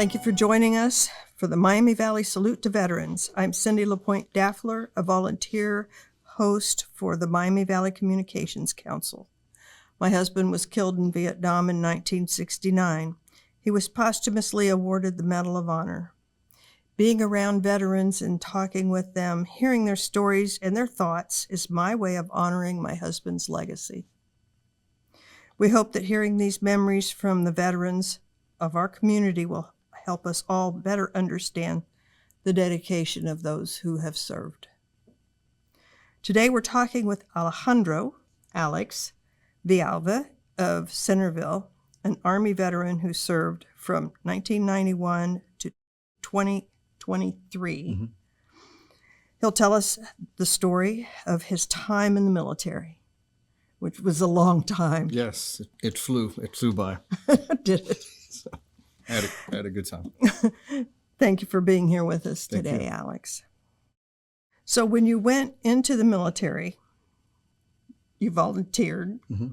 Thank you for joining us for the Miami Valley Salute to Veterans. I'm Cindy LaPointe-Dafler, a volunteer host for the Miami Valley Communications Council. My husband was killed in Vietnam in 1969. He was posthumously awarded the Medal of Honor. Being around veterans and talking with them, hearing their stories and their thoughts is my way of honoring my husband's legacy. We hope that hearing these memories from the veterans of our community will help us all better understand the dedication of those who have served. Today we're talking with Alejandro, Alex, Villalva of Centerville, an Army veteran who served from 1991 to 2023. Mm-hmm. He'll tell us the story of his time in the military, which was a long time. Yes, it flew by. Did it? So, I had a good time. Thank you for being here with us today, Alex. So when you went into the military, you volunteered. Mm-hmm.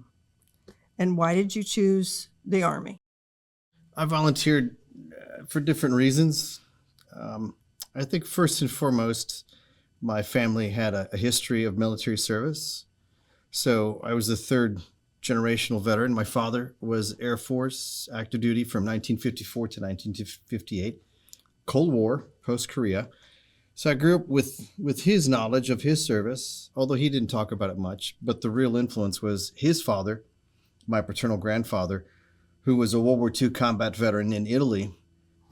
And why did you choose the Army? I volunteered for different reasons. I think first and foremost, my family had a history of military service. So I was the third generational veteran. My father was Air Force active duty from 1954 to 1958, Cold War, post-Korea. So I grew up with his knowledge of his service, although he didn't talk about it much. But the real influence was his father, my paternal grandfather, who was a World War II combat veteran in Italy.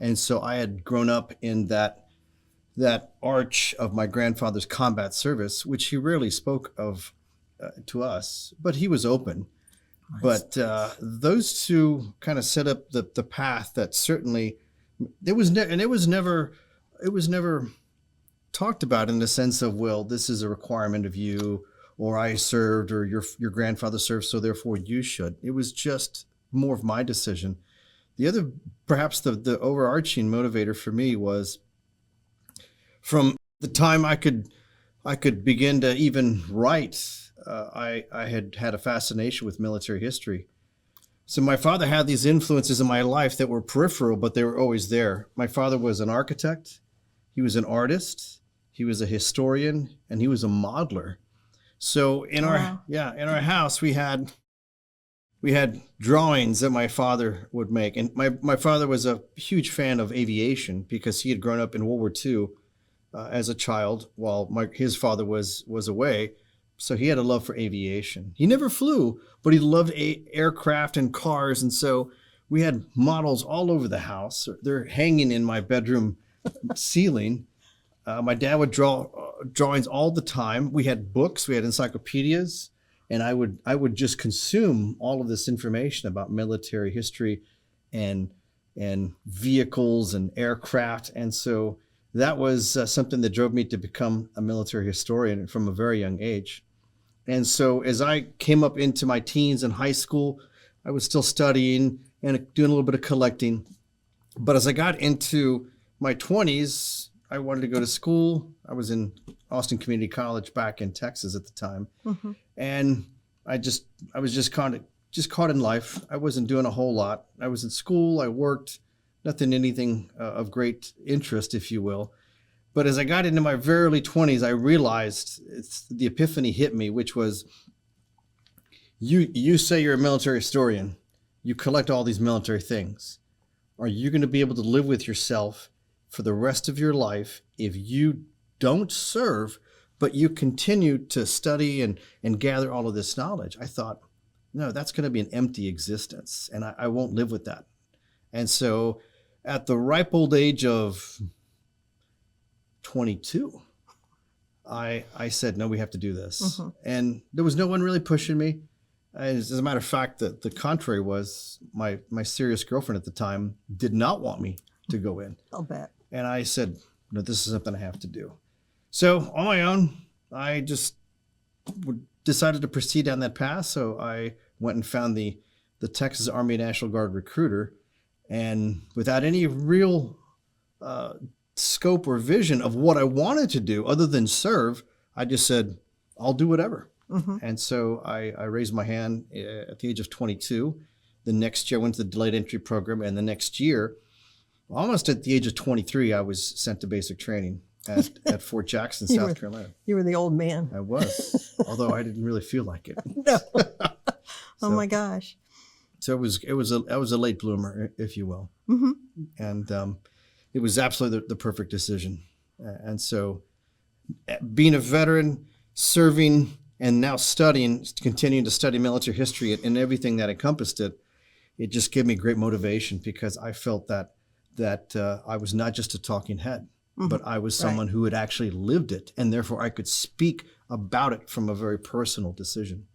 And so I had grown up in that arch of my grandfather's combat service, which he rarely spoke of to us, but he was open. Nice. But those two kind of set up the path that certainly it was never talked about in the sense of, well, this is a requirement of you, or I served, or your grandfather served, so therefore you should. It was just more of my decision. The other, perhaps the overarching motivator for me was from the time I could begin to even write. I had a fascination with military history. So my father had these influences in my life that were peripheral, but they were always there. My father was an architect. He was an artist. He was a historian, and he was a modeler. So in our house, we had drawings that my father would make. And my father was a huge fan of aviation because he had grown up in World War II as a child while his father was away. So he had a love for aviation. He never flew, but he loved aircraft and cars. And so we had models all over the house. They're hanging in my bedroom ceiling. My dad would draw drawings all the time. We had books, we had encyclopedias, and I would just consume all of this information about military history and vehicles and aircraft. And so that was something that drove me to become a military historian from a very young age. And so as I came up into my teens and high school, I was still studying and doing a little bit of collecting. But as I got into my 20s, I wanted to go to school. I was in Austin Community College back in Texas at the time. Mm-hmm. And I was just caught in life. I wasn't doing a whole lot. I was in school, I worked, anything of great interest, if you will. But as I got into my very early 20s, I realized the epiphany hit me, which was, you say you're a military historian, you collect all these military things. Are you going to be able to live with yourself for the rest of your life if you don't serve, but you continue to study and gather all of this knowledge? I thought, no, that's going to be an empty existence, and I won't live with that. And so at the ripe old age of 22, I said, no, we have to do this. Mm-hmm. And there was no one really pushing me. As a matter of fact, the contrary was my serious girlfriend at the time did not want me to go in. I'll bet. And I said, no, this is something I have to do. So on my own, I just decided to proceed down that path. So I went and found the Texas Army National Guard recruiter. And without any real scope or vision of what I wanted to do other than serve, I just said, I'll do whatever. Mm-hmm. And so I raised my hand at the age of 22. The next year I went to the delayed entry program, and the next year Almost at the age of 23, I was sent to basic training at Fort Jackson, You South were- Carolina. You were the old man. I was, although I didn't really feel like it. No. So, Oh my gosh. So I was a late bloomer, if you will, Hmm. and it was absolutely the perfect decision. And so, being a veteran, serving, and now studying, continuing to study military history and everything that encompassed it, it just gave me great motivation because I felt that I was not just a talking head, but I was someone who had actually lived it, and therefore I could speak about it from a very personal decision.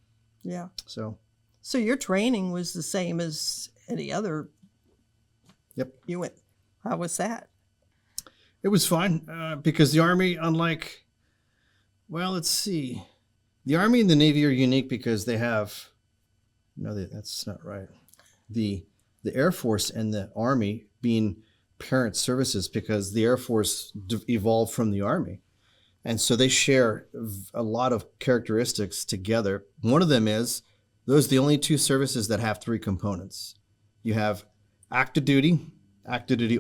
Yeah. So your training was the same as any other. Yep. You went. How was that? it was fine because the Army, unlike, well, let's see, the Army and the Navy are unique because they have, no, that's not right. The Air Force and the Army being parent services because the Air Force evolved from the Army. And so they share a lot of characteristics together. One of them is those are the only two services that have three components. You have active duty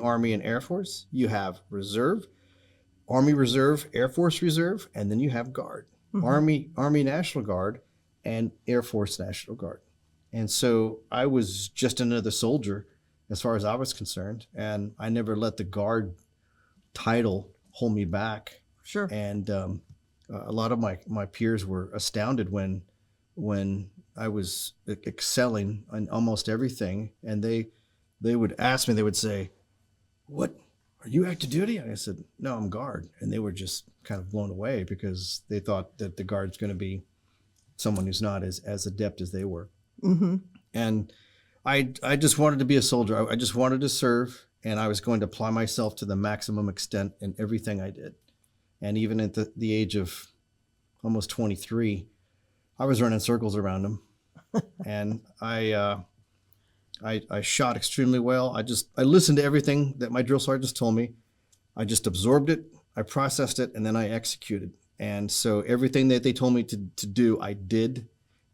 Army and Air Force. You have reserve, Army Reserve, Air Force Reserve, and then you have Guard, Army National Guard, and Air Force National Guard. And so I was just another soldier as far as I was concerned, and I never let the Guard title hold me back. Sure. And a lot of my peers were astounded when I was excelling in almost everything, and they would ask me, they would say, "What, are you active duty?" And I said, "No, I'm Guard." And they were just kind of blown away because they thought that the Guard's going to be someone who's not as adept as they were. Mm-hmm. And I just wanted to be a soldier. I just wanted to serve, and I was going to apply myself to the maximum extent in everything I did. And even at the age of almost 23, I was running circles around them. And I shot extremely well. I listened to everything that my drill sergeants told me. I just absorbed it, I processed it, and then I executed. And so everything that they told me to do, I did.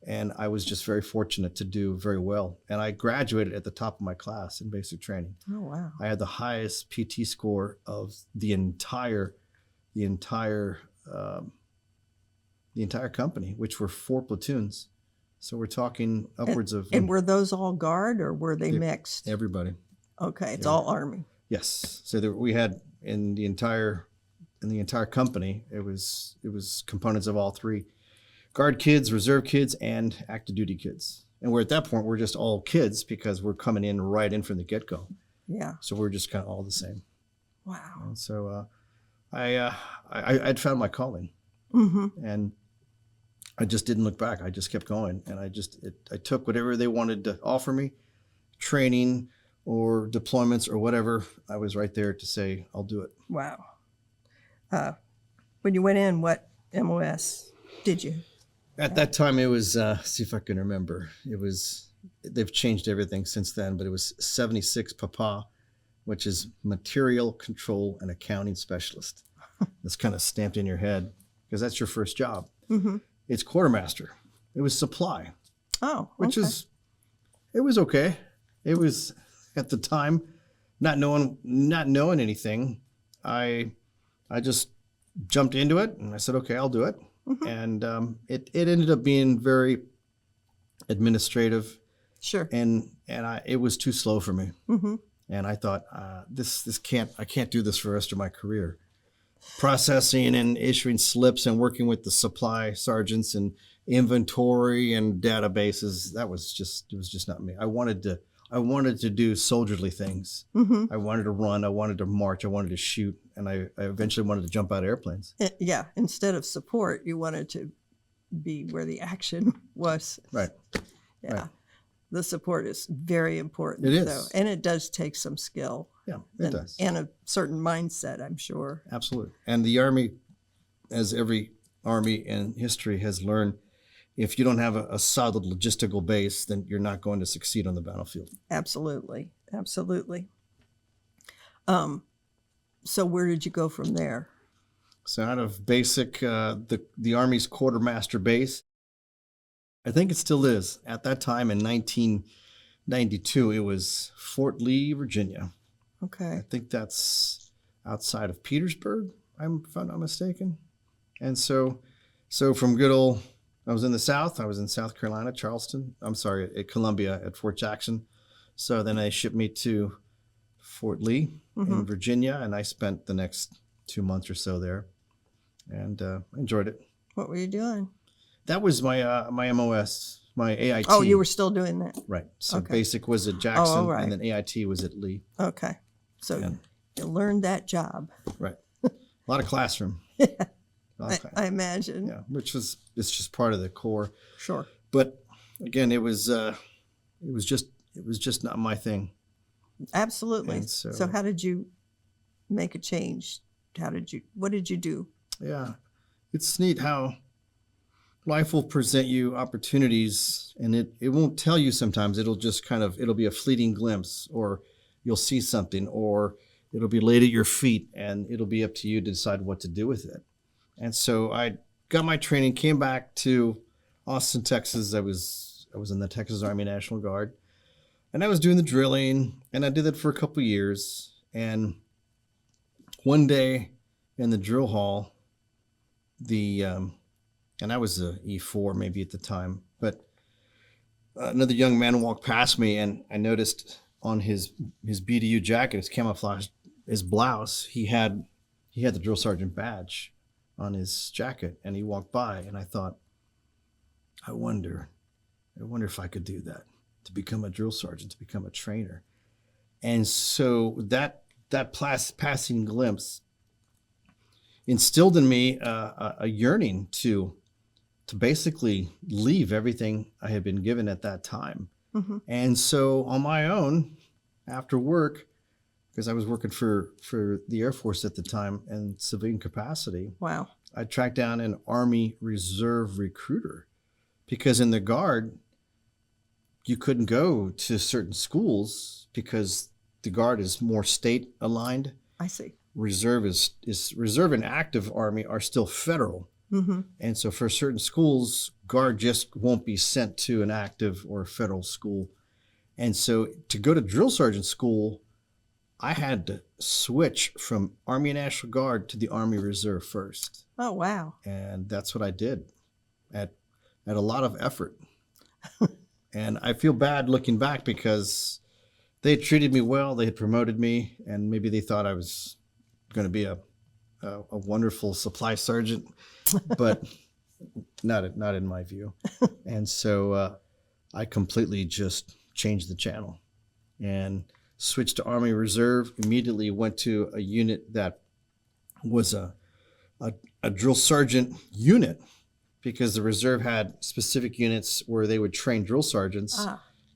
And I was just very fortunate to do very well. And I graduated at the top of my class in basic training. Oh, wow. I had the highest PT score of the entire company, which were 4 platoons. So we're talking upwards of. And were those all Guard or were they mixed? Everybody. Okay, it's all Army. Yes. So we had in the entire company, it was components of all three: Guard kids, reserve kids, and active duty kids. And we're at that point, we're just all kids because we're coming in right in from the get-go. Yeah. So we're just kind of all the same. Wow. And so I'd found my calling, and I just didn't look back. I just kept going, and I took whatever they wanted to offer me, training or deployments or whatever. I was right there to say, I'll do it. Wow. When you went in, what MOS did you? At that time, it was, see if I can remember. They've changed everything since then, but it was 76 Papa, which is Material Control and Accounting Specialist. That's kind of stamped in your head because that's your first job. Mm-hmm. It's quartermaster. It was supply. Oh, Which okay. it was okay. It was, at the time, not knowing anything. I just jumped into it and I said, okay, I'll do it. And it ended up being very administrative. Sure. And it was too slow for me. Mm-hmm. And I thought, I can't do this for the rest of my career. Processing and issuing slips and working with the supply sergeants and inventory and databases, it was just not me. I wanted to do soldierly things. Mm-hmm. I wanted to run, I wanted to march, I wanted to shoot, and I eventually wanted to jump out of airplanes. Yeah. Instead of support, you wanted to be where the action was. Right. Yeah. Right. The support is very important. It is. Though, and it does take some skill. Yeah, it does. And a certain mindset, I'm sure. Absolutely. And the Army, as every Army in history has learned, if you don't have a solid logistical base, then you're not going to succeed on the battlefield. Absolutely. Absolutely. So where did you go from there? So out of basic, the Army's quartermaster base, I think it still is. At that time in 1992, it was Fort Lee, Virginia. Okay. I think that's outside of Petersburg, if I'm not mistaken. And so from good old, I was in the South. I was in South Carolina, Charleston. I'm sorry, at Columbia at Fort Jackson. So then they shipped me to Fort Lee in Virginia, and I spent the next 2 months or so there, and enjoyed it. What were you doing? That was my my MOS, my AIT. Oh, you were still doing that. Right. So Okay. basic was at Jackson, all right. and then AIT was at Lee. Okay. So And- you learned that job. Right. A lot of classroom. I imagine. Yeah, it's just part of the core. Sure. But again, it was just not my thing. Absolutely. And So how did you make a change? What did you do? Yeah, it's neat how life will present you opportunities, and it won't tell you sometimes. It'll just it'll be a fleeting glimpse, or you'll see something, or it'll be laid at your feet, and it'll be up to you to decide what to do with it. And so I got my training, came back to Austin, Texas. I was in the Texas Army National Guard, and I was doing the drilling, and I did that for a couple years. And one day in the drill hall, and I was a E4 maybe at the time, but another young man walked past me, and I noticed on his BDU jacket, his camouflage, his blouse, he had the drill sergeant badge on his jacket, and he walked by, and I thought, I wonder if I could do that, to become a drill sergeant, to become a trainer. And so that passing glimpse instilled in me a yearning to basically leave everything I had been given at that time. And so on my own, after work, because I was working for the Air Force at the time in civilian capacity. Wow. I tracked down an Army Reserve recruiter, because in the Guard, you couldn't go to certain schools because the Guard is more state aligned. I see. Reserve Reserve and active Army are still federal. And so for certain schools, Guard just won't be sent to an active or federal school. And so to go to drill sergeant school, I had to switch from Army National Guard to the Army Reserve first. Oh, wow. And that's what I did at a lot of effort. And I feel bad looking back, because they had treated me well, they had promoted me, and maybe they thought I was going to be a wonderful supply sergeant, but not in my view. And so I completely just changed the channel and switched to Army Reserve, immediately went to a unit that was a drill sergeant unit, because the Reserve had specific units where they would train drill sergeants,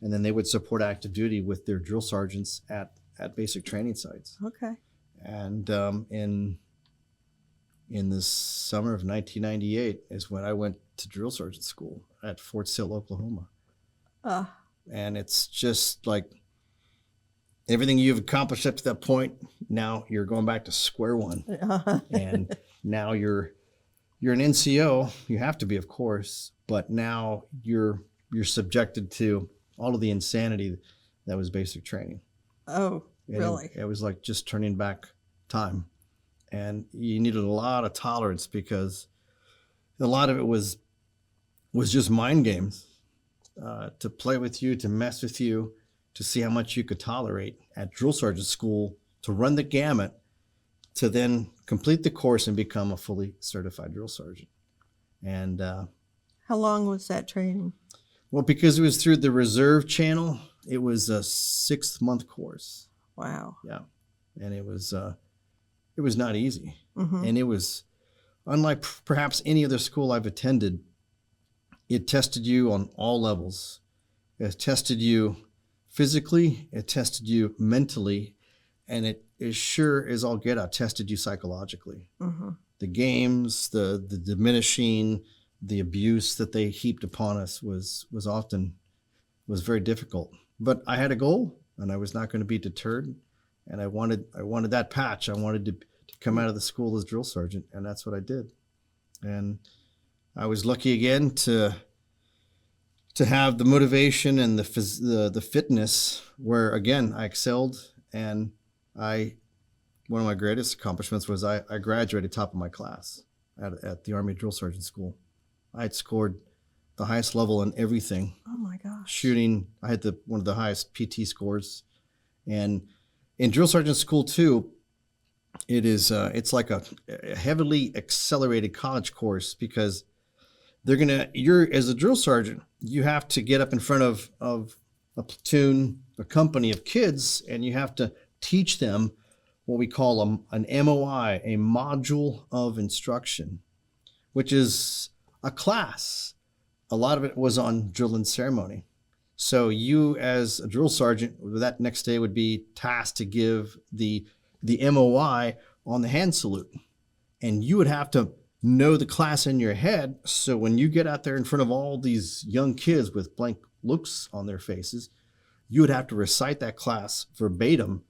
and then they would support active duty with their drill sergeants at basic training sites. Okay. And in the summer of 1998 is when I went to drill sergeant school at Fort Sill, Oklahoma. And it's just like everything you've accomplished up to that point, now you're going back to square one. And now you're an NCO. You have to be, of course, but now you're subjected to all of the insanity that was basic training. Oh, And really? It was like just turning back time. And you needed a lot of tolerance, because a lot of it was just mind games, to play with you, to mess with you, to see how much you could tolerate at drill sergeant school, to run the gamut, to then complete the course and become a fully certified drill sergeant. And How long was that training? well, because it was through the Reserve channel, it was a 6-month course. Wow. Yeah. And it was not easy. Mm-hmm. And it was, unlike perhaps any other school I've attended, it tested you on all levels. It tested you physically, it tested you mentally, and it sure as all get out tested you psychologically. Mm-hmm. The games, the diminishing, the abuse that they heaped upon us was very difficult. But I had a goal, and I was not going to be deterred. And I wanted that patch. I wanted to come out of the school as drill sergeant, and that's what I did. And I was lucky again to have the motivation and the fitness, where again I excelled, and one of my greatest accomplishments was I graduated top of my class at the Army Drill Sergeant School. I had scored the highest level in everything. Oh my gosh. Shooting, I had one of the highest PT scores. And in Drill Sergeant School too, it's like a heavily accelerated college course, because you're as a drill sergeant, you have to get up in front of a platoon, a company of kids, and you have to teach them what we call an MOI, a module of instruction, which is a class. A lot of it was on drill and ceremony. So you, as a drill sergeant, that next day would be tasked to give the MOI on the hand salute. And you would have to know the class in your head. So when you get out there in front of all these young kids with blank looks on their faces, you would have to recite that class verbatim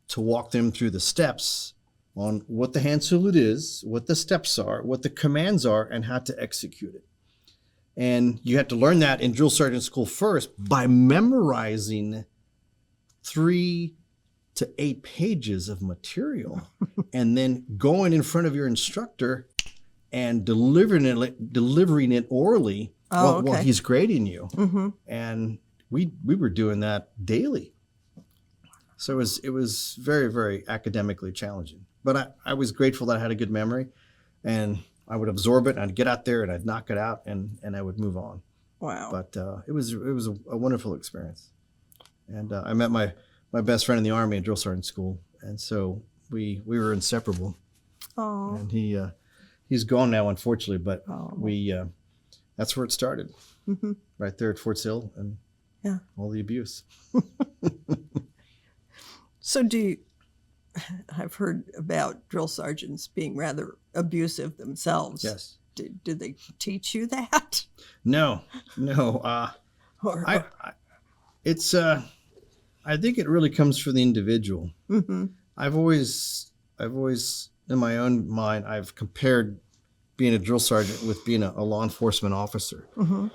to walk them through the steps on what the hand salute is, what the steps are, what the commands are, and how to execute it. And you have to learn that in drill sergeant school first by memorizing 3 to 8 pages of material, and then going in front of your instructor and delivering it orally while he's grading you. Mm-hmm. And we were doing that daily. So it was very, very academically challenging. But I was grateful that I had a good memory, and I would absorb it, and I'd get out there and I'd knock it out, and I would move on. Wow. But it was a wonderful experience. And I met my best friend in the Army at drill sergeant school. And so we were inseparable. Oh. And he's gone now, unfortunately, but that's where it started. Mm-hmm. Right there at Fort Sill, and all the abuse. So I've heard about drill sergeants being rather abusive themselves. Yes. Did they teach you that? No. I think it really comes from the individual. Mm-hmm. I've always, in my own mind, I've compared being a drill sergeant with being a law enforcement officer. Mm-hmm.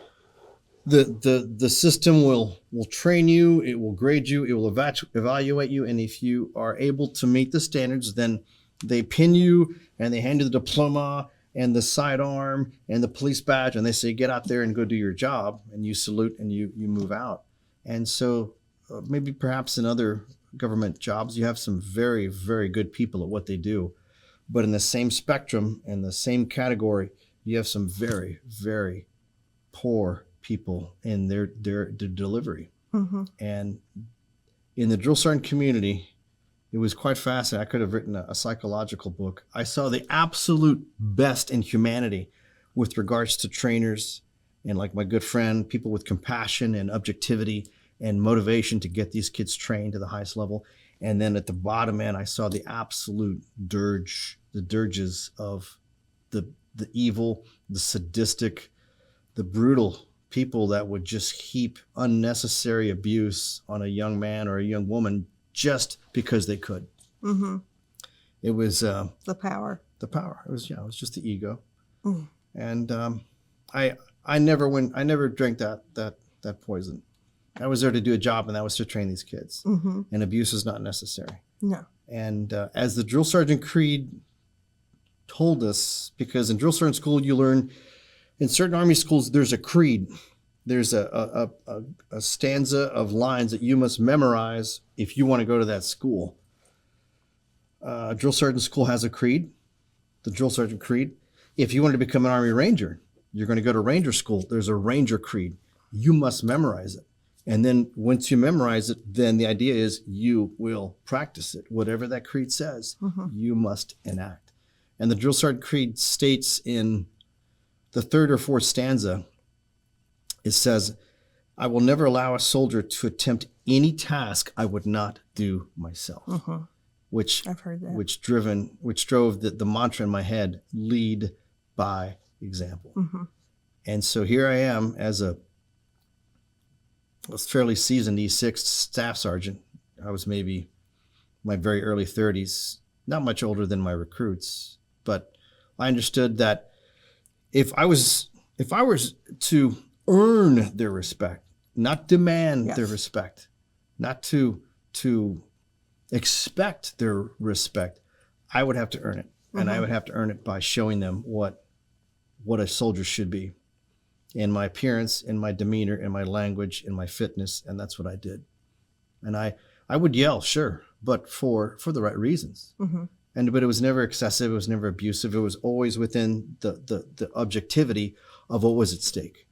The system will train you, it will grade you, it will evaluate you, and if you are able to meet the standards, then they pin you and they hand you the diploma and the sidearm and the police badge, and they say, get out there and go do your job, and you salute and you move out. And so maybe perhaps in other government jobs, you have some very, very good people at what they do. But in the same spectrum, in the same category, you have some very, very poor people in their delivery. Mm-hmm. And in the drill sergeant community, it was quite fascinating. I could have written a psychological book. I saw the absolute best in humanity with regards to trainers and, like my good friend, people with compassion and objectivity and motivation to get these kids trained to the highest level. And then at the bottom end, I saw the absolute dirges of the evil, the sadistic, the brutal people that would just heap unnecessary abuse on a young man or a young woman just because they could. Mm-hmm. It was the power. The power. It was just the ego. Mm. And I never drank that poison. I was there to do a job, and that was to train these kids. Mm-hmm. And abuse is not necessary. No. And as the drill sergeant creed told us, because in drill sergeant school you learn, in certain Army schools there's a creed. There's a stanza of lines that you must memorize if you want to go to that school. Drill sergeant school has a creed, the drill sergeant creed. If you want to become an Army Ranger, you're going to go to Ranger school. There's a Ranger creed. You must memorize it. And then once you memorize it, then the idea is you will practice it. Whatever that creed says, you must enact. And the drill sergeant creed states in the 3rd or 4th stanza, it says, I will never allow a soldier to attempt any task I would not do myself. Which I've heard that. Which drove the mantra in my head, lead by example. And so here I am as a fairly seasoned E6 staff sergeant. I was maybe my very early 30s, not much older than my recruits, but I understood that if I was to earn their respect, not demand their respect, not to expect their respect, I would have to earn it. And I would have to earn it by showing them what a soldier should be in my appearance, in my demeanor, in my language, in my fitness. And that's what I did. And I would yell, sure, but for the right reasons. But it was never excessive. It was never abusive. It was always within the objectivity of what was at stake.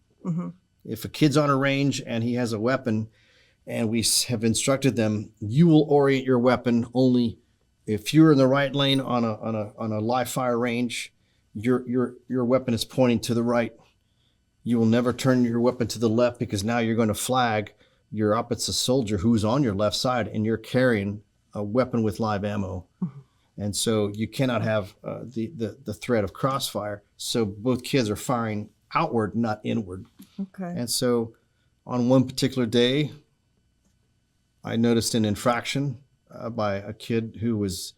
If a kid's on a range and he has a weapon, and we have instructed them, you will orient your weapon only if you're in the right lane on a live fire range. Your weapon is pointing to the right. You will never turn your weapon to the left, because now you're going to flag your opposite soldier who's on your left side, and you're carrying a weapon with live ammo. And so you cannot have the threat of crossfire. So both kids are firing outward, not inward. Okay. And so on one particular day, I noticed an infraction by a kid who was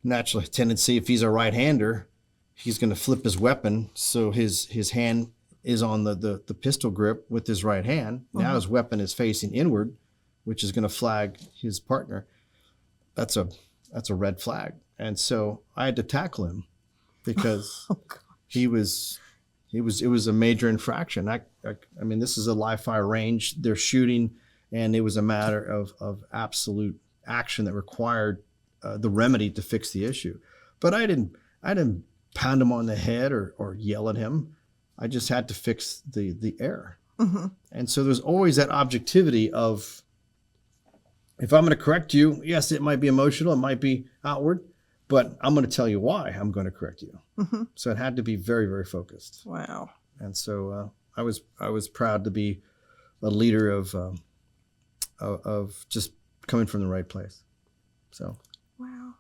naturally a tendency, if he's a right-hander, he's going to flip his weapon. So his hand is on the pistol grip with his right hand. Now his weapon is facing inward, which is going to flag his partner. That's a red flag. And so I had to tackle him because it was a major infraction. I mean, this is a live fire range. They're shooting, and it was a matter of absolute action that required the remedy to fix the issue. But I didn't pound him on the head or yell at him. I just had to fix the error. And so there's always that objectivity of, if I'm going to correct you, yes, it might be emotional, it might be outward, but I'm going to tell you why I'm going to correct you. So it had to be very, very focused. Wow. And so I was proud to be a leader of just coming from the right place. So. Wow.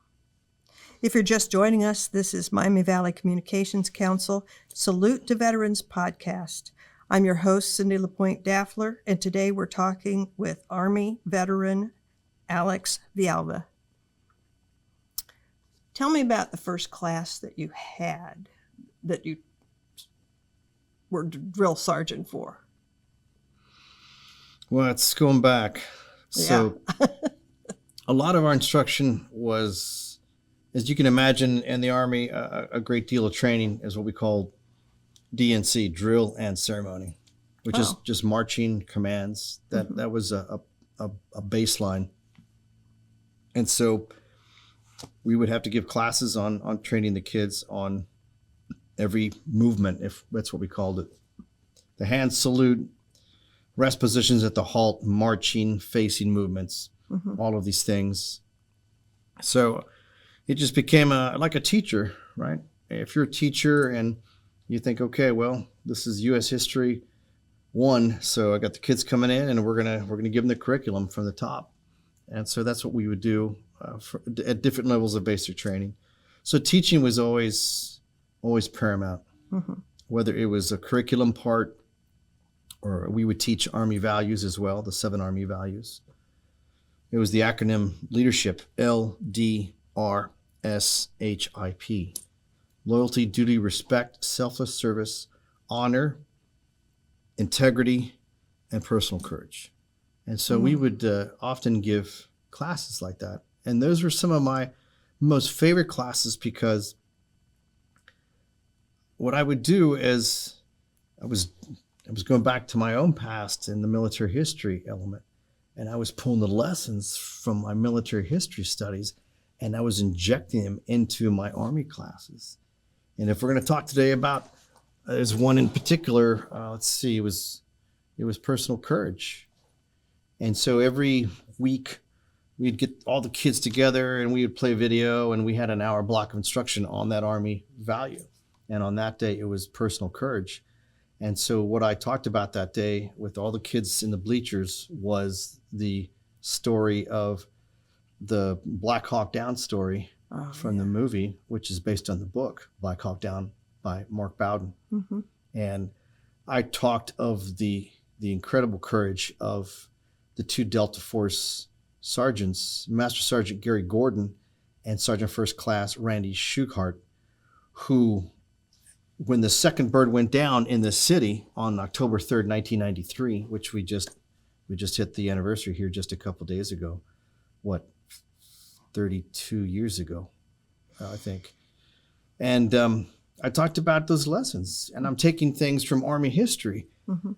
If you're just joining us, this is Miami Valley Communications Council Salute to Veterans podcast. I'm your host, Cindy LaPointe-Dafler, and today we're talking with Army veteran Alex Villalva. Tell me about the first class that you had, that you were drill sergeant for. Well, it's going back. So a lot of our instruction was, as you can imagine, in the Army, a great deal of training is what we call DNC, drill and ceremony, which is just marching commands. That was a baseline. And so we would have to give classes on training the kids on every movement, if that's what we called it. The hand salute, rest positions at the halt, marching, facing movements, all of these things. So it just became like a teacher, right? If you're a teacher and you think, okay, well, this is U.S. History 1, so I got the kids coming in, and we're gonna give them the curriculum from the top. And so that's what we would do at different levels of basic training. So teaching was always paramount, whether it was a curriculum part, or we would teach Army values as well, the 7 Army values. It was the acronym leadership, LDRSHIP. Loyalty, duty, respect, selfless service, honor, integrity, and personal courage. And so we would often give classes like that. And those were some of my most favorite classes, because what I would do is I was going back to my own past in the military history element, and I was pulling the lessons from my military history studies, and I was injecting them into my Army classes. And if we're going to talk today about, there's one in particular, let's see, it was personal courage. And so every week we'd get all the kids together and we would play video, and we had an hour block of instruction on that Army value. And on that day, it was personal courage. And so what I talked about that day with all the kids in the bleachers was the story of the Black Hawk Down story from the movie, which is based on the book, Black Hawk Down by Mark Bowden. And I talked of the incredible courage of the 2 Delta Force sergeants, Master Sergeant Gary Gordon and Sergeant First Class Randy Schuchart, who, when the second bird went down in the city on October 3rd, 1993, which we just hit the anniversary here just a couple days ago, 32 years ago, I think. And I talked about those lessons, and I'm taking things from Army history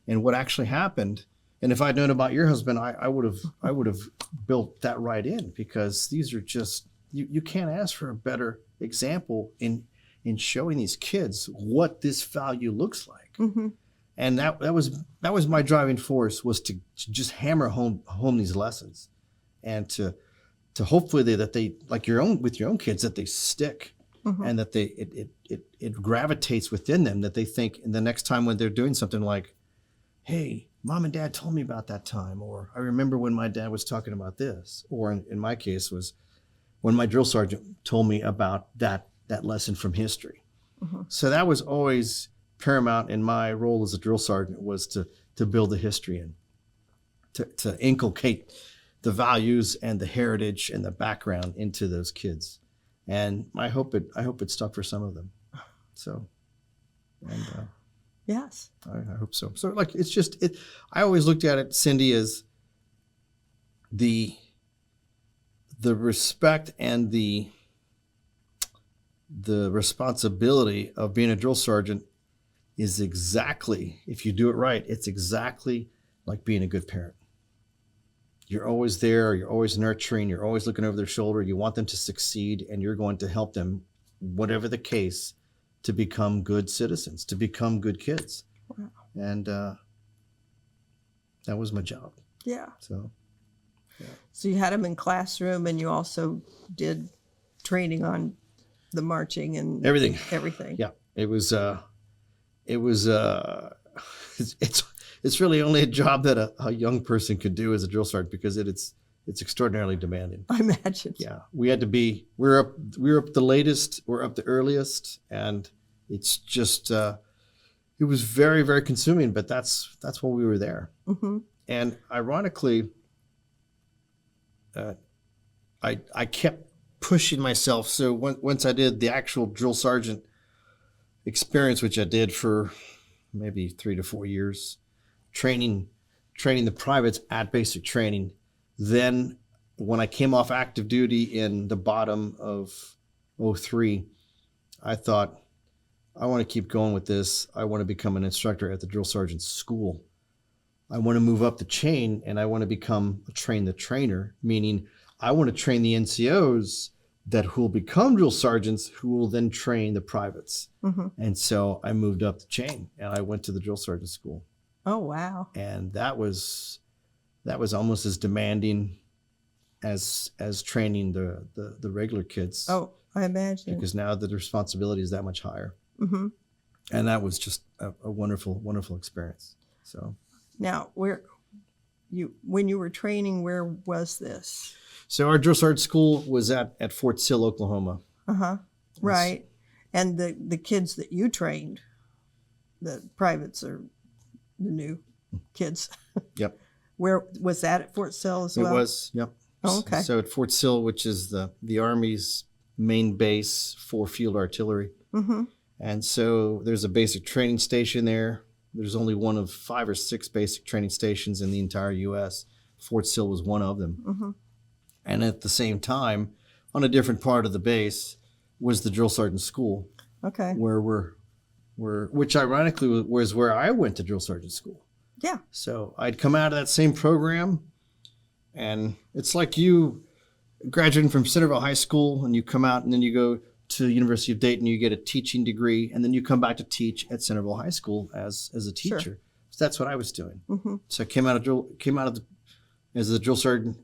and what actually happened. And if I'd known about your husband, I would have built that right in, because these are just, you can't ask for a better example in showing these kids what this value looks like. And that was my driving force, was to just hammer home these lessons, and to hopefully that they, like with your own kids, that they stick, and that it gravitates within them, that they think, and the next time when they're doing something like, hey, Mom and Dad told me about that time, or I remember when my dad was talking about this, or in my case was when my drill sergeant told me about that lesson from history. So that was always paramount in my role as a drill sergeant, was to build the history and to inculcate the values and the heritage and the background into those kids. And I hope it stuck for some of them. So, and Yes. I hope so. So like, it's just, I always looked at it, Cindy, as the respect and the responsibility of being a drill sergeant is exactly, if you do it right, it's exactly like being a good parent. You're always there, you're always nurturing, you're always looking over their shoulder, you want them to succeed, and you're going to help them, whatever the case, to become good citizens, to become good kids. Wow. And that was my job. Yeah. So you had them in classroom, and you also did training on the marching and everything. Everything. Yeah. It's really only a job that a young person could do as a drill sergeant, because it's extraordinarily demanding. I imagine. Yeah, we're up the latest, we're up the earliest, and it's just it was very, very consuming. But that's why we were there. And ironically, I kept pushing myself. So once I did the actual drill sergeant experience, which I did for maybe 3 to 4 years, training the privates at basic training. Then when I came off active duty in the bottom of 2003, I thought, I want to keep going with this. I want to become an instructor at the drill sergeant school. I want to move up the chain, and I want to become a train the trainer, meaning I want to train the NCOs who will become drill sergeants, who will then train the privates. And so I moved up the chain, and I went to the drill sergeant school. Oh, wow. And that was almost as demanding as training the regular kids. Oh, I imagine. Because now the responsibility is that much higher. And that was just a wonderful, wonderful experience. So now, when you were training, where was this? So our drill sergeant school was at Fort Sill, Oklahoma. Right. And the kids that you trained, the privates, are the new kids. Yep. Where was that, at Fort Sill as well? It was, yep. Oh, okay. So at Fort Sill, which is the Army's main base for field artillery. And so there's a basic training station there. There's only one of 5 or 6 basic training stations in the entire U.S. Fort Sill was one of them. And at the same time, on a different part of the base, was the drill sergeant school. Okay. Which ironically was where I went to drill sergeant school. Yeah. So I'd come out of that same program, and it's like you graduating from Centerville High School, and you come out and then you go to the University of Dayton, you get a teaching degree, and then you come back to teach at Centerville High School as a teacher. Sure. So that's what I was doing. So I came out as a drill sergeant.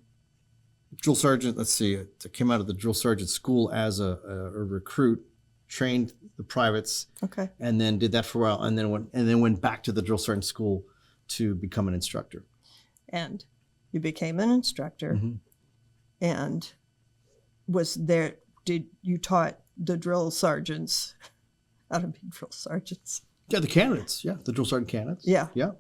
Let's see, I came out of the drill sergeant school as a recruit, trained the privates, and then did that for a while, and then went back to the drill sergeant school to become an instructor. And you became an instructor, and did you taught the drill sergeants how to be drill sergeants? Yeah, the candidates. Yeah, the drill sergeant candidates. Yeah. Yeah.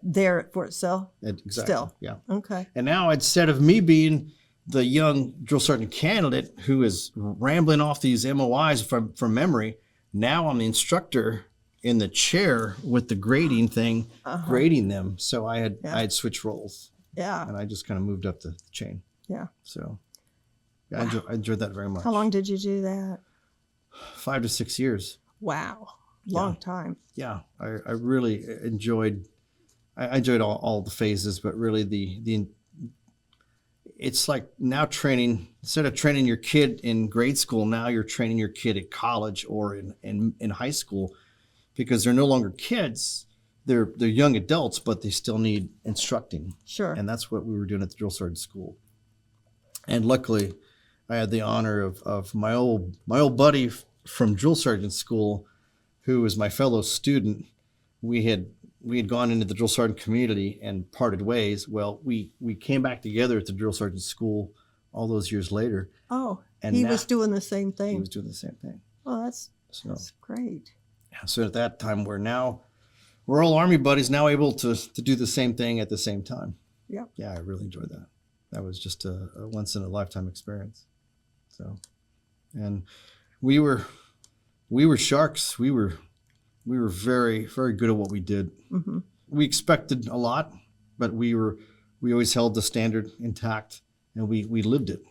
There at Fort Sill? Exactly. Still? Yeah. Okay. And now, instead of me being the young drill sergeant candidate who is rambling off these MOIs from memory, now I'm the instructor in the chair with the grading thing, grading them. So I had switched roles. Yeah. And I just kind of moved up the chain. Yeah. So. Yeah, I enjoyed that very much. How long did you do that? 5 to 6 years. Wow. Long time. Yeah, I really enjoyed. I enjoyed all the phases, but really it's like now training, instead of training your kid in grade school, now you're training your kid at college or in high school, because they're no longer kids. They're young adults, but they still need instructing. Sure. And that's what we were doing at the drill sergeant school. And luckily, I had the honor of my old buddy from drill sergeant school, who was my fellow student. We had gone into the drill sergeant community and parted ways. Well, we came back together at the drill sergeant school all those years later. Oh, And he now- was doing the same thing. He was doing the same thing. Oh, that's So, great. so at that time, we're all Army buddies now, able to do the same thing at the same time. Yep. Yeah, I really enjoyed that. That was just a once in a lifetime experience. So, and we were sharks. We were very, very good at what we did. Mm-hmm. We expected a lot, but we always held the standard intact, and we lived it.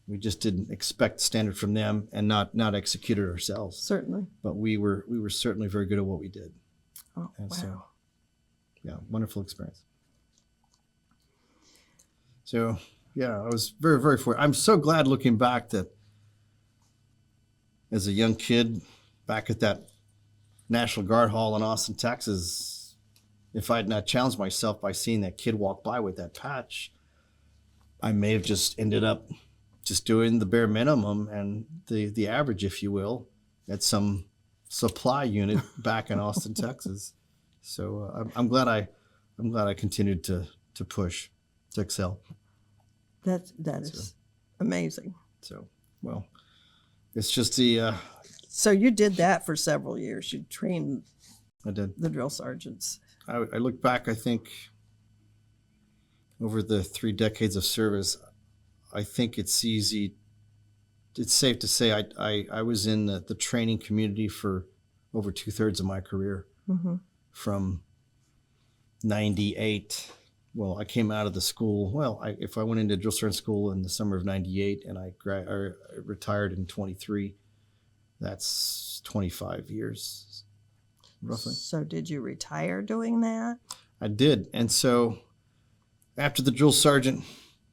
We just didn't expect standard from them and not execute it ourselves. Certainly. But we were certainly very good at what we did. Oh, And wow. so, yeah, wonderful experience. So, yeah, I was very, very fortunate. I'm so glad looking back that as a young kid back at that National Guard Hall in Austin, Texas, if I had not challenged myself by seeing that kid walk by with that patch, I may have just ended up just doing the bare minimum and the average, if you will, at some supply unit back in Austin, Texas. So I'm glad I continued to push, to excel. That is amazing. So, well, it's just the So you did that for several years. You trained I did. the drill sergeants. I look back, I think, over the 3 decades of service, I think it's safe to say I was in the training community for over 2/3 of my career. Mm-hmm. From 98. Well, I came out of the school. Well, if I went into drill sergeant school in the summer of 98 and I retired in 23, that's 25 years, roughly. So did you retire doing that? I did. And so after the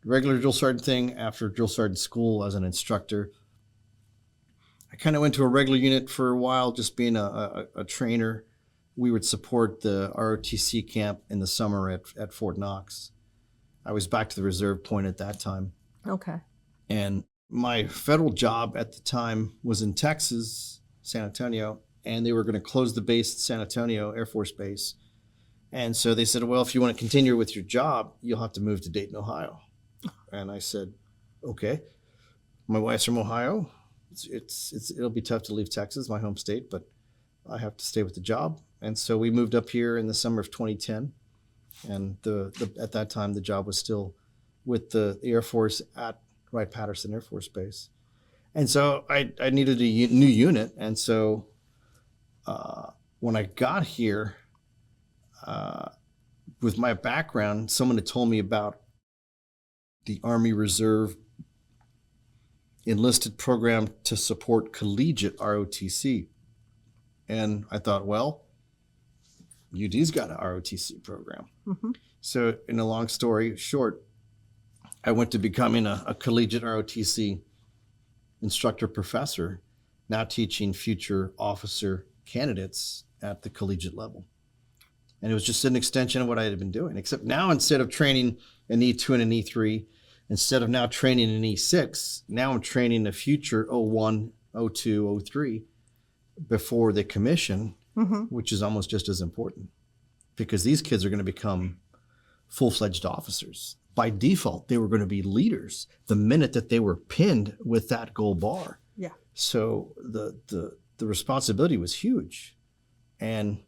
regular drill sergeant thing, after drill sergeant school as an instructor, I kind of went to a regular unit for a while, just being a trainer. We would support the ROTC camp in the summer at Fort Knox. I was back to the reserve point at that time. Okay. And my federal job at the time was in Texas, San Antonio, and they were going to close the base at San Antonio Air Force Base. And so they said, well, if you want to continue with your job, you'll have to move to Dayton, Ohio. And I said, okay. My wife's from Ohio. It'll be tough to leave Texas, my home state, but I have to stay with the job. And so we moved up here in the summer of 2010. And at that time, the job was still with the Air Force at Wright-Patterson Air Force Base. And so I needed a new unit. And so when I got here, with my background, someone had told me about the Army Reserve enlisted program to support collegiate ROTC. And I thought, well, UD's got an ROTC program. Mm-hmm. So in a long story short, I went to becoming a collegiate ROTC instructor professor, now teaching future officer candidates at the collegiate level. And it was just an extension of what I had been doing, except now instead of training an E2 and an E3, instead of now training an E6, now I'm training a future O1, O2, O3 before they commission, Mm-hmm. which is almost just as important because these kids are going to become full-fledged officers. By default, they were going to be leaders the minute that they were pinned with that gold bar. Yeah. So the responsibility was huge. And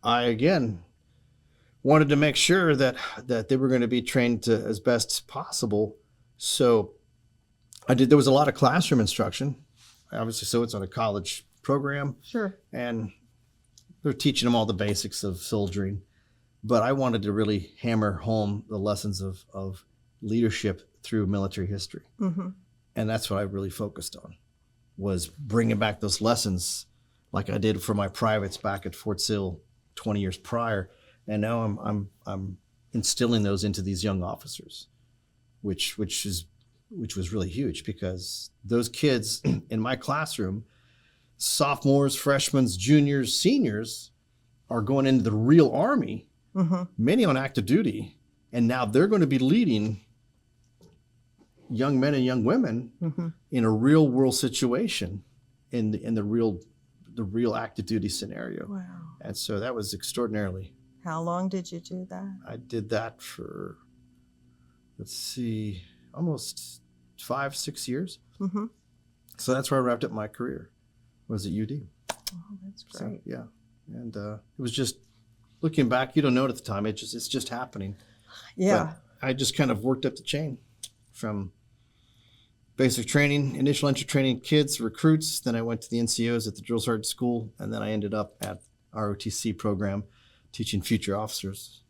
I, again, wanted to make sure that they were going to be trained to as best possible. So there was a lot of classroom instruction, obviously, so it's on a college program. Sure. And they're teaching them all the basics of soldiering. But I wanted to really hammer home the lessons of leadership through military history. Mm-hmm. And that's what I really focused on, was bringing back those lessons like I did for my privates back at Fort Sill 20 years prior. And now I'm instilling those into these young officers, which was really huge, because those kids in my classroom, sophomores, freshmen, juniors, seniors, are going into the real Army, many on active duty, and now they're going to be leading young men and young women in a real world situation, in the real active duty scenario. Wow. And so that was extraordinarily. How long did you do that? I did that for, let's see, almost 5-6 years. So that's where I wrapped up my career, was at UD. Oh, that's great. So, yeah. And it was just, looking back, you don't know it at the time. It's just happening. Yeah. But I just kind of worked up the chain from basic training, initial entry training, kids, recruits. Then I went to the NCOs at the Drill Sergeant School. And then I ended up at ROTC program teaching future officers.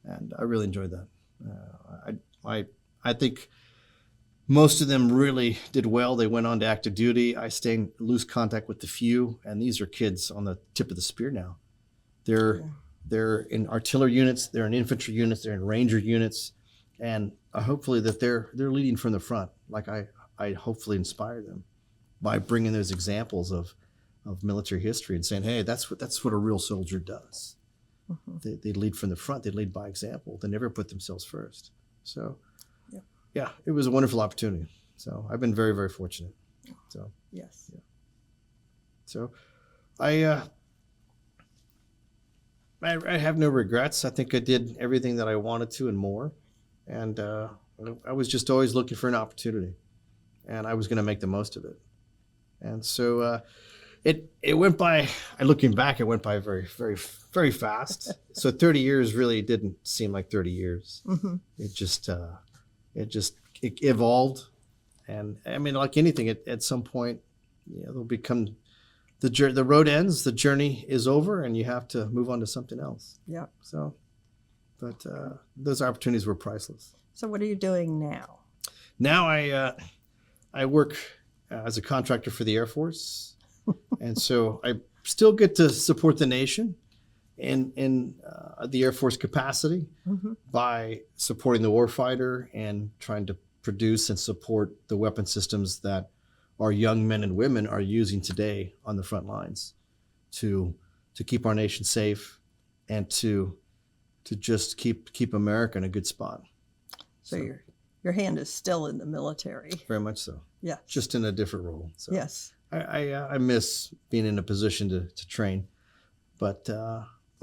And I really enjoyed that. I think most of them really did well. They went on to active duty. I stay in loose contact with the few, and these are kids on the tip of the spear now. They're in artillery units, they're in infantry units, they're in ranger units, and hopefully that they're leading from the front. Like I hopefully inspire them by bringing those examples of military history and saying, hey, that's what a real soldier does. They lead from the front. They lead by example. They never put themselves first. So. Yeah, it was a wonderful opportunity. So I've been very, very fortunate. So Yes. Yeah. So I have no regrets. I think I did everything that I wanted to and more. And I was just always looking for an opportunity, and I was going to make the most of it. And so it went by. Looking back, it went by very, very, very fast. So 30 years really didn't seem like 30 years. It evolved. And I mean, like anything, at some point, they'll become, the road ends, the journey is over, and you have to move on to something else. Yeah. So, but those opportunities were priceless. So what are you doing now? Now I work as a contractor for the Air Force. And so I still get to support the nation in the Air Force capacity by supporting the warfighter and trying to produce and support the weapon systems that our young men and women are using today on the front lines to keep our nation safe and to just keep America in a good spot. So your hand is still in the military. Very much so. Yeah. Just in a different role. So Yes. I miss being in a position to train, but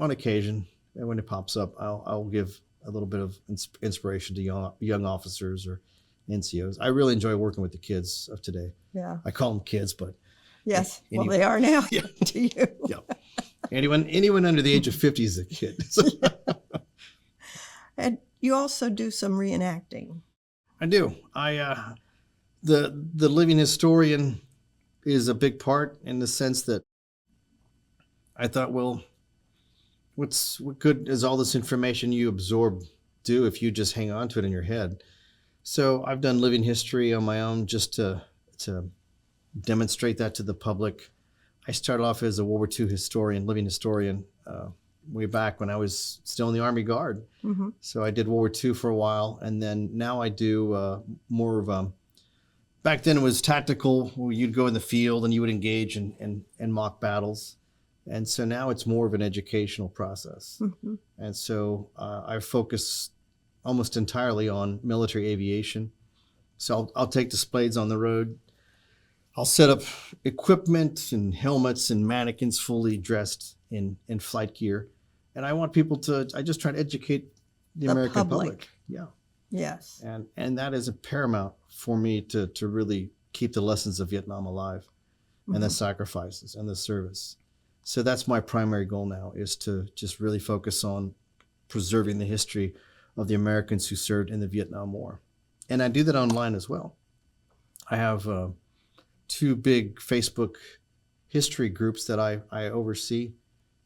on occasion, and when it pops up, I'll give a little bit of inspiration to young officers or NCOs. I really enjoy working with the kids of today. Yeah. I call them kids, but Yes. Well, they are now Yeah. to you. yeah, anyone under the age of 50 is a kid. And you also do some reenacting. I do. The living historian is a big part, in the sense that I thought, well, what good does all this information you absorb do if you just hang on to it in your head? So I've done living history on my own, just to demonstrate that to the public. I started off as a World War II historian, living historian, way back when I was still in the Army Guard. So I did World War II for a while, and then now I do more of back then it was tactical, where you'd go in the field and you would engage in mock battles. And so now it's more of an educational process. And so I focus almost entirely on military aviation. So I'll take displays on the road. I'll set up equipment and helmets and mannequins fully dressed in flight gear. And I want people I just try to educate the American public. Yeah. Yes. And that is a paramount for me to really keep the lessons of Vietnam alive, and the sacrifices and the service. So that's my primary goal now, is to just really focus on preserving the history of the Americans who served in the Vietnam War. And I do that online as well. I have 2 big Facebook history groups that I oversee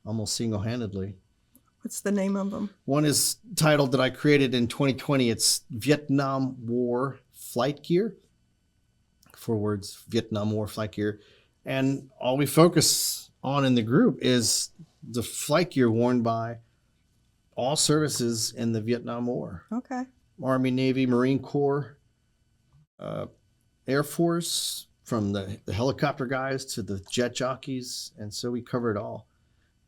almost single-handedly. What's the name of them? One is titled, that I created in 2020. It's Vietnam War Flight Gear. 4 words, Vietnam War flight gear. And all we focus on in the group is the flight gear worn by all services in the Vietnam War. Okay. Army, Navy, Marine Corps, Air Force, from the helicopter guys to the jet jockeys. And so we cover it all.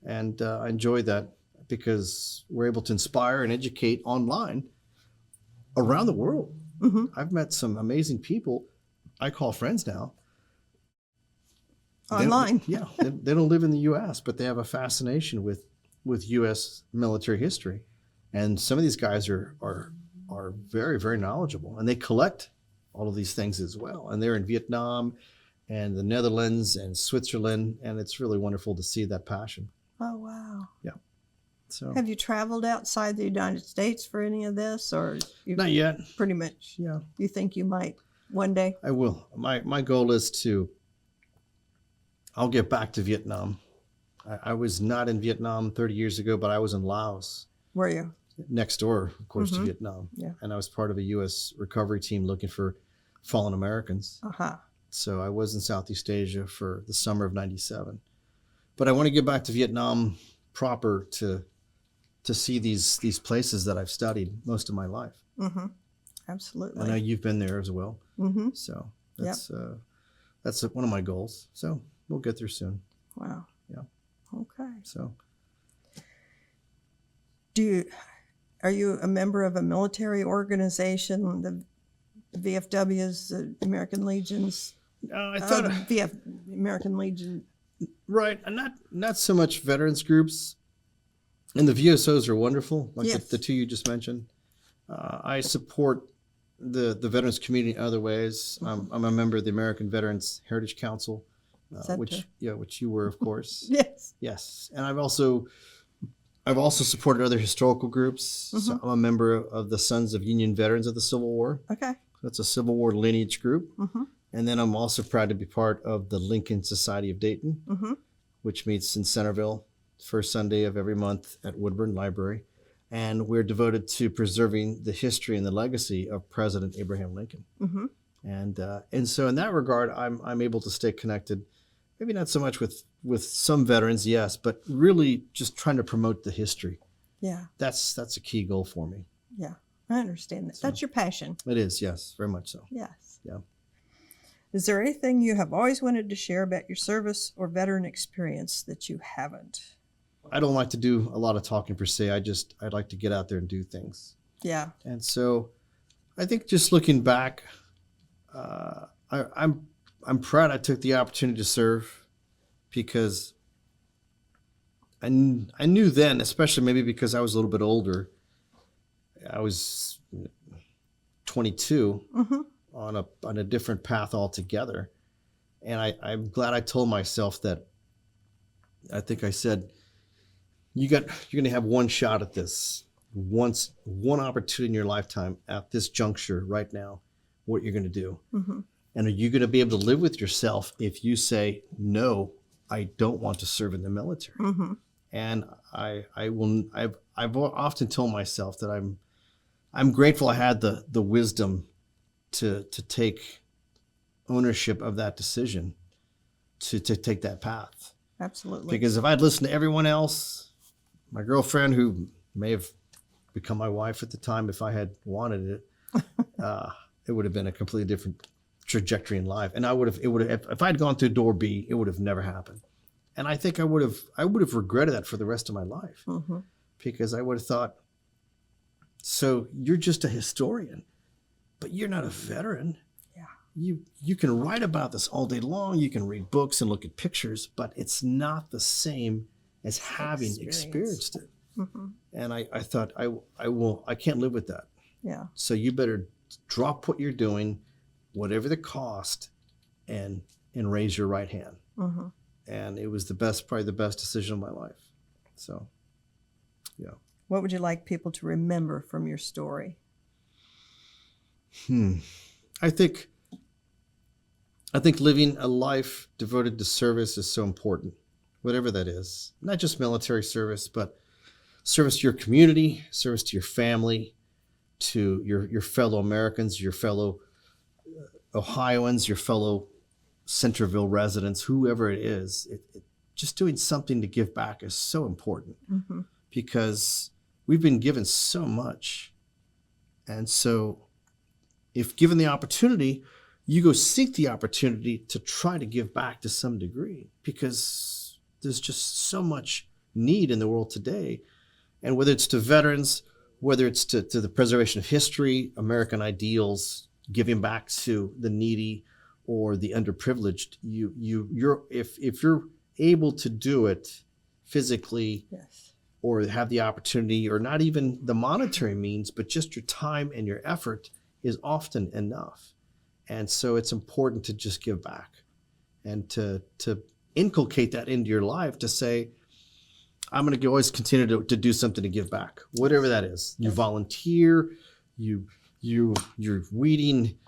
And I enjoy that because we're able to inspire and educate online around the world. Mm-hmm. I've met some amazing people I call friends now. Online. They don't live in the U.S., but they have a fascination with U.S. military history. And some of these guys are very, very knowledgeable, and they collect all of these things as well. And they're in Vietnam and the Netherlands and Switzerland, and it's really wonderful to see that passion. Oh, wow. Yeah. So Have you traveled outside the United States for any of this, or not yet. Pretty much. Yeah. You think you might one day? I will. My goal is I'll get back to Vietnam. I was not in Vietnam 30 years ago, but I was in Laos. Were you? Next door, of course, to Vietnam. Yeah. And I was part of a U.S. recovery team looking for fallen Americans. Uh-huh. So I was in Southeast Asia for the summer of '97. But I want to get back to Vietnam proper to see these places that I've studied most of my life. Mm-hmm. Absolutely. I know you've been there as well. Mm-hmm. So that's one of my goals. So we'll get there soon. Wow. Yeah. Okay. So are you a member of a military organization, the VFWs, the American Legions? I thought American Legion. right, and not so much veterans groups, and the VSOs are wonderful, like Yes. the two you just mentioned. I support the veterans community in other ways. I'm a member of the American Veterans Heritage Council, which you were, of course. Yes. Yes, and I've also supported other historical groups. So I'm a member of the Sons of Union Veterans of the Civil War. Okay. That's a Civil War lineage group. Mm-hmm. And then I'm also proud to be part of the Lincoln Society of Dayton, Mm-hmm. which meets in Centerville first Sunday of every month at Woodburn Library. And we're devoted to preserving the history and the legacy of President Abraham Lincoln. Mm-hmm. And so in that regard, I'm able to stay connected, maybe not so much with some veterans, yes, but really just trying to promote the history. Yeah. That's a key goal for me. Yeah. I understand that. That's your passion. It is, yes, very much so. Yes. Yeah. Is there anything you have always wanted to share about your service or veteran experience that you haven't? I don't like to do a lot of talking per se. I'd like to get out there and do things. Yeah. And so I think just looking back, I'm proud I took the opportunity to serve because I knew then, especially maybe because I was a little bit older, I was 22 on a different path altogether. And I'm glad I told myself that. I think I said, you're going to have one shot at this, one opportunity in your lifetime at this juncture right now, what you're going to do. Mm-hmm. And are you going to be able to live with yourself if you say, no, I don't want to serve in the military? Mm-hmm. And I've often told myself that I'm grateful I had the wisdom to take ownership of that decision, to take that path. Absolutely. Because if I'd listened to everyone else, my girlfriend, who may have become my wife at the time if I had wanted it, it would have been a completely different trajectory in life. And if I'd gone through door B, it would have never happened. And I think I would have regretted that for the rest of my life, because I would have thought, so you're just a historian, but you're not a veteran. Yeah. You can write about this all day long. You can read books and look at pictures, but it's not the same as having experienced it. Mm-hmm. And I thought, I can't live with that. Yeah. So you better drop what you're doing, whatever the cost, and raise your right hand. Mm-hmm. And it was probably the best decision of my life. So, yeah. What would you like people to remember from your story? I think living a life devoted to service is so important, whatever that is. Not just military service, but service to your community, service to your family, to your fellow Americans, your fellow Ohioans, your fellow Centerville residents, whoever it is, just doing something to give back is so important because we've been given so much. And so if given the opportunity, you go seek the opportunity to try to give back to some degree because there's just so much need in the world today. And whether it's to veterans, whether it's to the preservation of history, American ideals, giving back to the needy or the underprivileged, if you're able to do it physically, Yes. or have the opportunity, or not even the monetary means, but just your time and your effort is often enough. And so it's important to just give back and to inculcate that into your life, to say, I'm going to always continue to do something to give back, whatever that is. You volunteer, you're weeding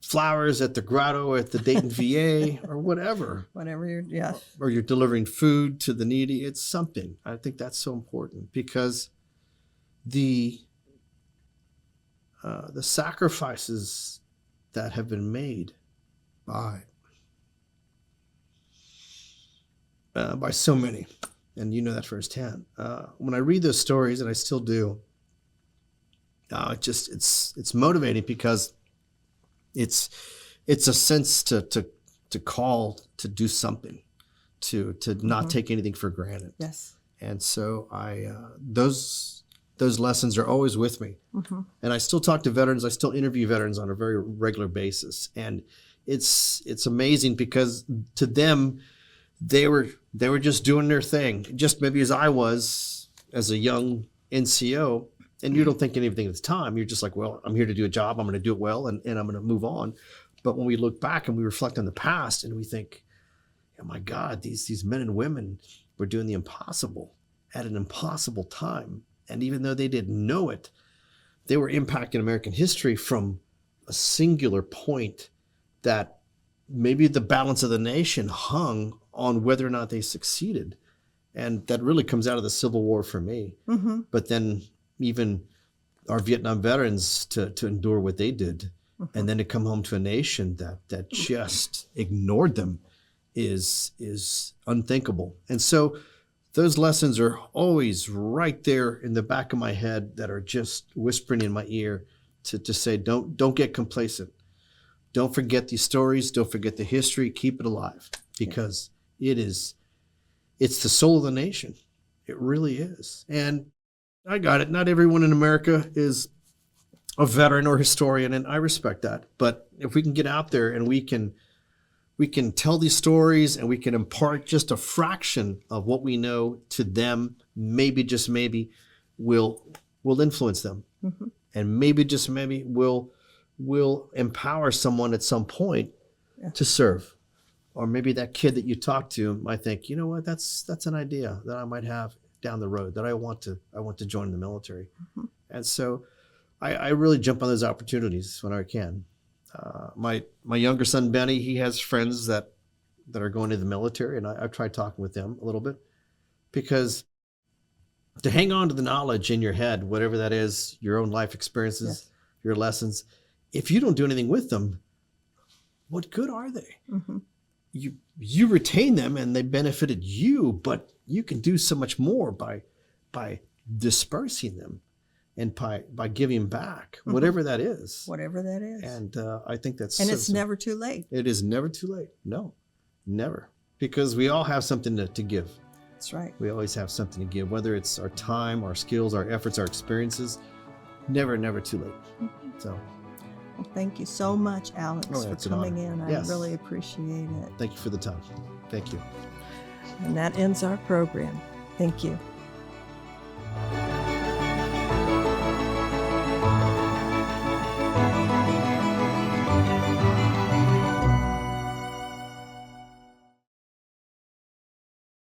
flowers at the grotto at the Dayton VA or whatever. Whatever you're, yes. Or you're delivering food to the needy. It's something. I think that's so important because the sacrifices that have been made by so many, and you know that firsthand. When I read those stories, and I still do, it's motivating because it's a sense to call to do something, to not take anything for granted. Yes. And so those lessons are always with me. And I still talk to veterans. I still interview veterans on a very regular basis. And it's amazing because to them, they were just doing their thing, just maybe as I was as a young NCO. And you don't think anything at the time. You're just like, well, I'm here to do a job. I'm going to do it well, and I'm going to move on. But when we look back and we reflect on the past and we think, oh my God, these men and women were doing the impossible at an impossible time. And even though they didn't know it, they were impacting American history from a singular point that maybe the balance of the nation hung on whether or not they succeeded. And that really comes out of the Civil War for me. But then even our Vietnam veterans to endure what they did, and then to come home to a nation that just ignored them is unthinkable. And so those lessons are always right there in the back of my head that are just whispering in my ear to say, don't get complacent. Don't forget these stories. Don't forget the history. Keep it alive because it's the soul of the nation. It really is. And I got it. Not everyone in America is a veteran or historian, and I respect that. But if we can get out there and we can tell these stories and we can impart just a fraction of what we know to them, maybe, just maybe, will influence them. And maybe, just maybe, will empower someone at some point to serve. Or maybe that kid that you talk to might think, you know what, that's an idea that I might have down the road, that I want to join the military. And so I really jump on those opportunities when I can. My younger son, Benny, he has friends that are going to the military, and I've tried talking with them a little bit, because to hang on to the knowledge in your head, whatever that is, your own life experiences, your lessons, if you don't do anything with them, what good are they? You retain them and they benefited you, but you can do so much more by dispersing them and by giving back, whatever that is. Whatever that is. And I think that's and it's never too late. It is never too late. No, never. Because we all have something to give. That's right. We always have something to give, whether it's our time, our skills, our efforts, our experiences. Never too late. So. Well, thank you so much, Alex, for coming in. I really appreciate it. Thank you for the time. Thank you. And that ends our program. Thank you.